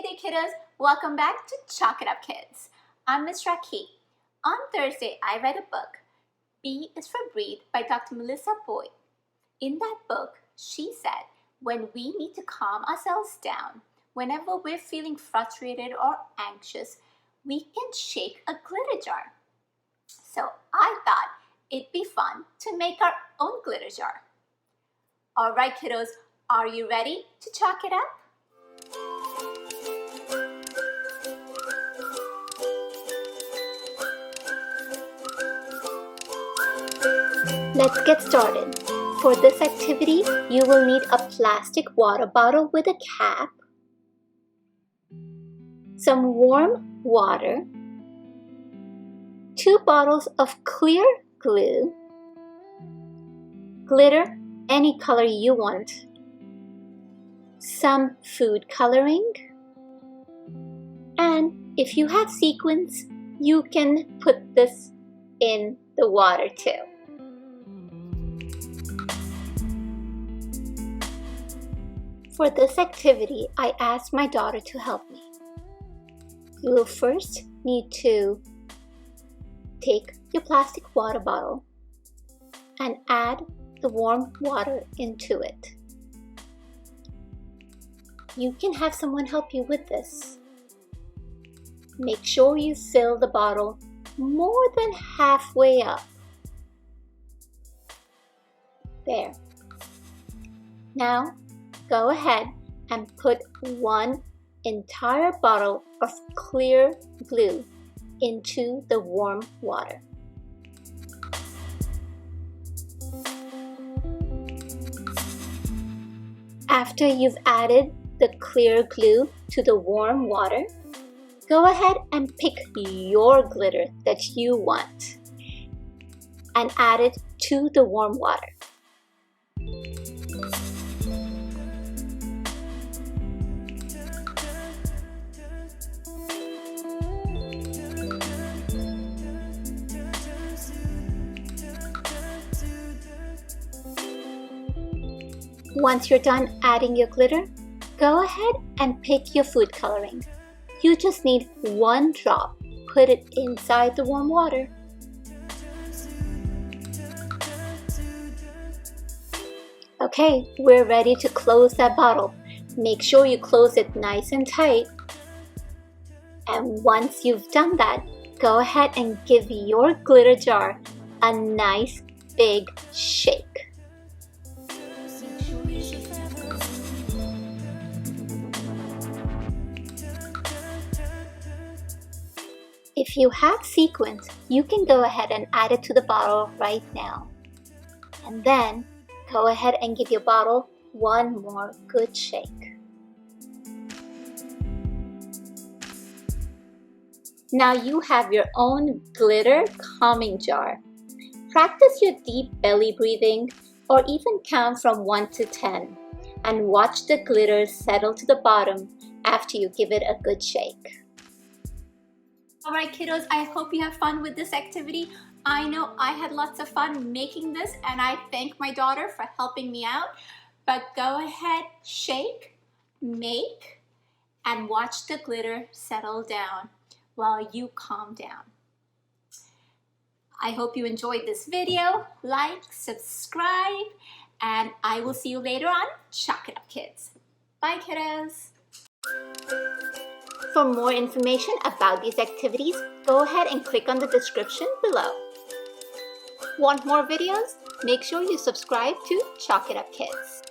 Hey there kiddos, welcome back to Chalk It Up Kids. I'm Miss Rakhi. On Thursday, I read a book, B is for Breathe by Dr. Meliisa Boyd. In that book, she said when we need to calm ourselves down, whenever we're feeling frustrated or anxious, we can shake a glitter jar. So I thought it'd be fun to make our own glitter jar. All right kiddos, are you ready to chalk it up? Let's get started. For this activity, you will need a plastic water bottle with a cap, some warm water, 2 bottles of clear glue, glitter any color you want, some food coloring, and if you have sequins, you can put this in the water too. For this activity, I asked my daughter to help me. You will first need to take your plastic water bottle and add the warm water into it. You can have someone help you with this. Make sure you fill the bottle more than halfway up. There. Now, go ahead and put 1 entire bottle of clear glue into the warm water. After you've added the clear glue to the warm water, go ahead and pick your glitter that you want and add it to the warm water. Once you're done adding your glitter, go ahead and pick your food coloring. You just need 1 drop. Put it inside the warm water. Okay, we're ready to close that bottle. Make sure you close it nice and tight. And once you've done that, go ahead and give your glitter jar a nice big shake. If you have sequins, you can go ahead and add it to the bottle right now. And then go ahead and give your bottle 1 more good shake. Now you have your own glitter calming jar. Practice your deep belly breathing or even count from 1 to 10 and watch the glitter settle to the bottom after you give it a good shake. Alright kiddos, I hope you have fun with this activity. I know I had lots of fun making this and I thank my daughter for helping me out. But go ahead, shake, make, and watch the glitter settle down while you calm down. I hope you enjoyed this video. Like, subscribe, and I will see you later on Chalk It Up Kids. Bye kiddos! For more information about these activities, go ahead and click on the description below. Want more videos? Make sure you subscribe to Chalk It Up Kids.